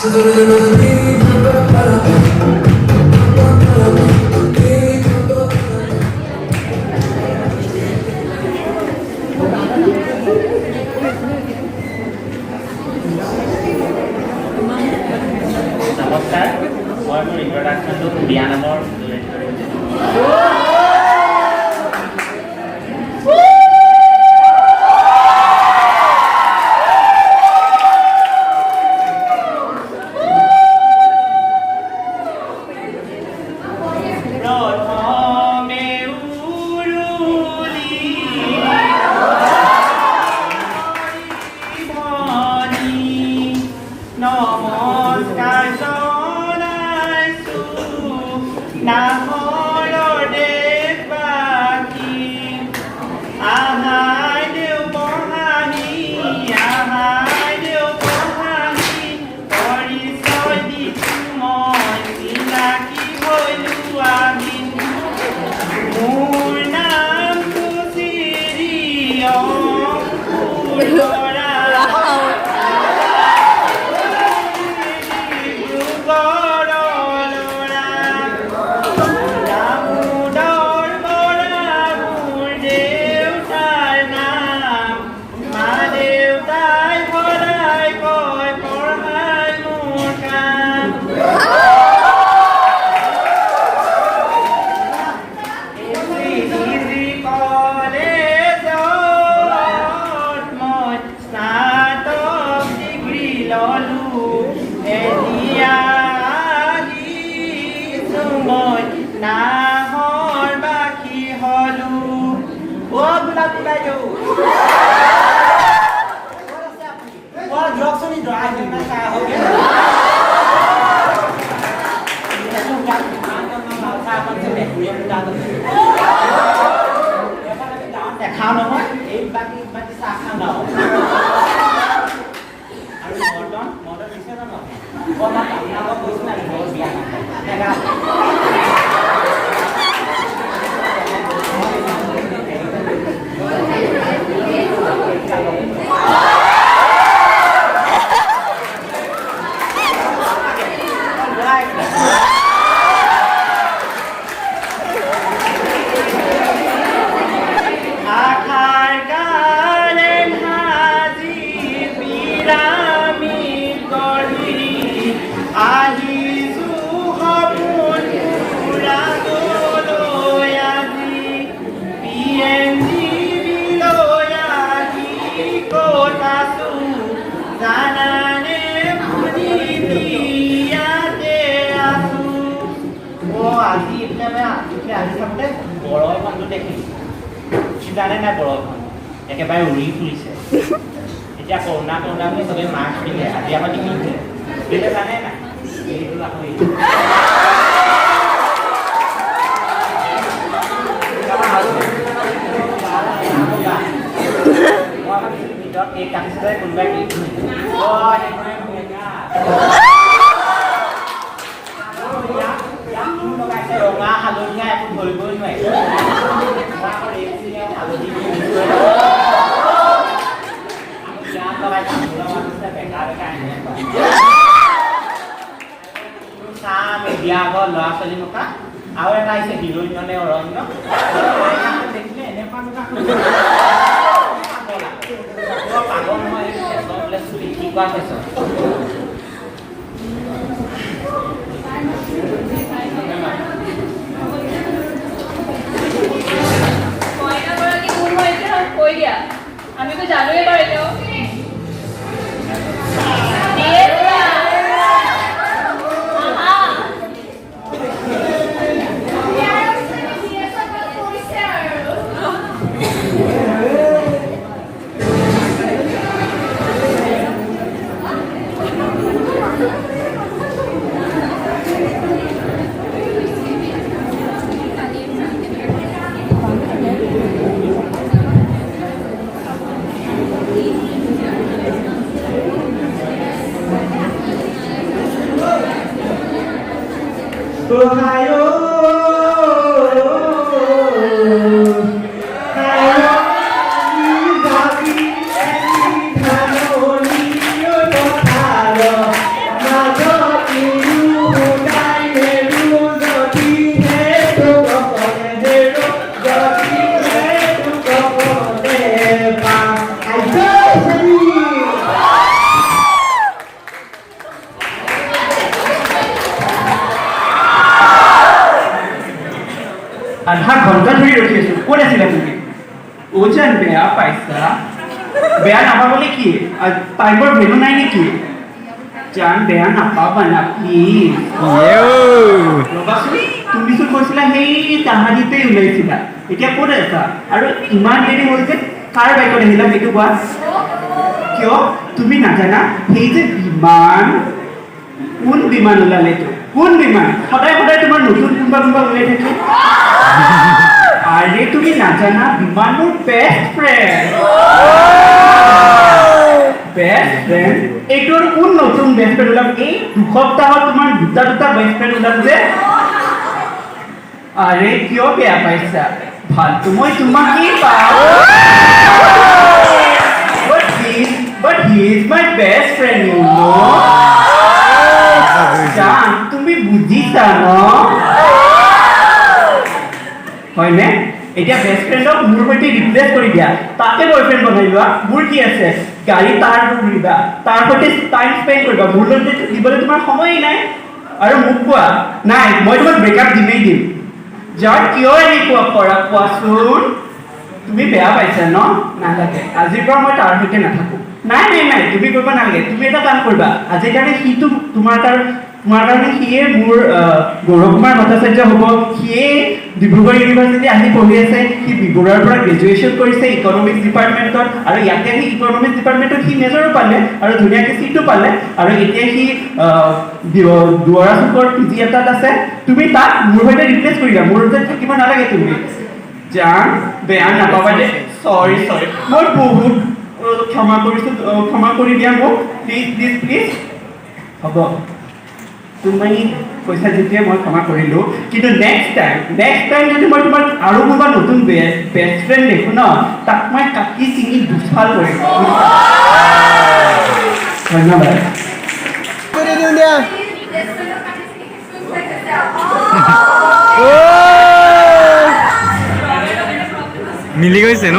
নমস্কাৰ মই মোৰ ইন্ট্ৰডাকশ্যনটো বিয়া নামৰ জানে নাই বৰখন একেবাৰে উৰি ফুৰিছে এতিয়া কৰোণা বুলি চবে মাস্ক পিন্ধে আজি আমাৰ নিপিন্ধে কেলে জানে নাই এই কাপোৰ কোনোবাই ৰঙা হালধীয়া একো ধৰিবই নোৱাৰে বিয়া ঘৰ ল'ৰা ছোৱালী থকা আৰু এটা আহিছে হিৰোইন মানে অৰণ্য দেখিলে এনেকুৱা পাগল নহয় বোলে চুলি কি কোৱা কৈছ কৈ দিয়া আমিতো জানোৱে বাৰু এতিয়াও যেন বেয়া পাইছা বেয়া নাপাবলে কি টাইমৰ ভেলু নাই নেকি জান বেয়া নাপাবা না প্লিজ ৰবাচোন তুমিচোন কৈছিলা সেই তাহানিতেই ওলাইছিলা এতিয়া ক'ত আছা আৰু ইমান দেৰি হ'ল যে কাৰ বাইকত আহিলা সেইটো কোৱা কিয় তুমি নাজানা সেই যে বিমান কোন বিমান ওলালে তো কোন বিমান সদায় সদায় তোমাৰ নতুন কোনোবা কোনোবা ওলাই থাকে আৰে তুমি নাজানা বিমান মোৰ বেষ্ট ফ্ৰেণ্ড এইটোৰ কোন নতুন বেষ্ট ফ্ৰেণ্ড ওলাম এই দুসপ্তাহত তোমাৰ দুটা বেষ্ট ফ্ৰেণ্ড ওলাম যে আৰে কিয় বেয়া পাইছা ভালতো মই তোমাকেই পাওঁ but he is my best friend you know জান তুমি বুজিছা ন হয়নে এতিয়া বেষ্ট ফ্ৰেণ্ডক মোৰ সৈতে ৰিপ্লেচ কৰি দিয়া তাকে বয়ফ্ৰেণ্ড বনাই লোৱা মোৰ কি আছে গাড়ী তাৰ ঘূৰিবা তাৰ সৈতে টাইম স্পেণ্ড কৰিবা মোৰ লগত দিবলৈ তোমাৰ সময়েই নাই আৰু মোক কোৱা নাই মই তোমাক ব্ৰেকআপ দিমেই দিম যাৰ কিয় এনেকুৱা কৰা কোৱাচোন তুমি বেয়া পাইছা ন নালাগে আজিৰ পৰা মই তাৰ সৈতে নাথাকোঁ নাই তুমি কৰিব নালাগে তুমি এটা কাম কৰিবা আজিৰ কাৰণে সিটো তোমাৰ কাৰণে সিয়ে মোৰ গৌৰৱ কুমাৰ ভট্টাচাৰ্য হ'ব সিয়ে ডিব্ৰুগড় ইউনিভাৰ্চিটি আহি পঢ়ি আছে সি বিবৰুৱাৰ পৰা গ্ৰেজুৱেশ্যন কৰিছে ইকনমিক্স ডিপাৰ্টমেণ্টত আৰু ইয়াতে আহি ইকনমিক্স ডিপাৰ্টমেণ্টত সি মেজৰো পালে আৰু ধুনীয়াকৈ চিটো পালে আৰু এতিয়া সি দুৱাৰা চুকৰ PG এটাত আছে তুমি তাক মোৰ সৈতে ৰিপ্লেচ কৰিবা মোৰ সৈতে থাকিব নালাগে তুমি জান বেয়া নাপাবা দে চৰি মই বহুত ক্ষমা কৰিছোঁ ক্ষমা কৰি দিয়া মোক প্লিজ হ'ব তুমি কৈছা যেতিয়া মই ক্ষমা কৰিলোঁ কিন্তু নেক্সট টাইম যদি মই তোমাক আৰু কোনোবা নতুন বেষ্ট ফ্ৰেণ্ড দেখোঁ ন তাক মই কাটি চিঙি দুফাল কৰিম ধন্যবাদ মিলি গৈছে ন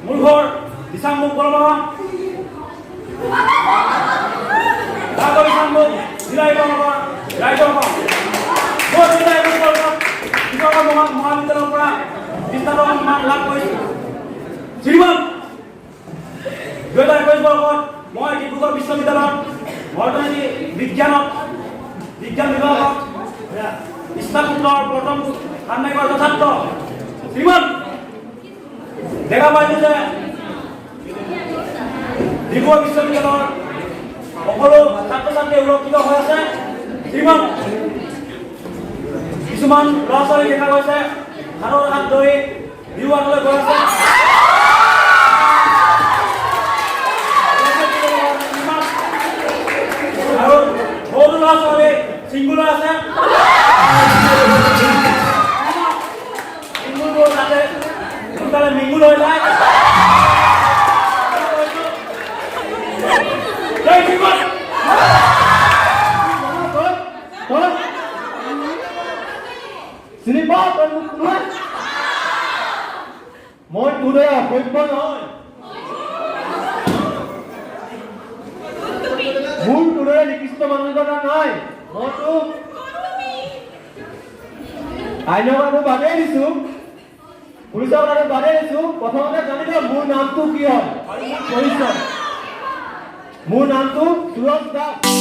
মোৰ ঘৰ দিচাংমুখ বৰমাহ মহাবিদ্যালয়ৰ পৰা বিদ্যালয়ত মান লাভ কৰিছোঁ শ্ৰীমান 2021 বৰ্ষত মই ডিব্ৰুগড় বিশ্ববিদ্যালয়ত অৰ্থনীতি বিজ্ঞান বিভাগত স্নাতকোত্তৰ প্ৰথম ষাণ্মাসিকৰ ছাত্ৰ শ্ৰীমান দেখা পাইছোঁ যে ডিব্ৰুগড় বিশ্ববিদ্যালয়ৰ সকলো ছাত্ৰ ছাত্ৰী সুৰক্ষিত হৈ আছে শ্ৰীমান কিছুমান ল'ৰা ছোৱালী দেখা গৈছে হাতৰ হাত ধৰি বিহুৱানলৈ গৈ আছে আৰু বহুতো ল'ৰা ছোৱালী চিংগুল আছে চিংগুলবোৰ যাতে সোনকালে মিংগুল হৈ যায় মই তোৰে অসভ্য নহয় মোৰ তোৰে নিকৃষ্ট মানসিকতা নাই মই তোক আইনৰ কাৰণে বাদেই দিছোঁ পুলিচৰ কাৰণে বাদেই দিছোঁ প্ৰথমতে জানিব মোৰ নামটো কি হয় পৰিচয় মোৰ নামটো সুৰজ দাস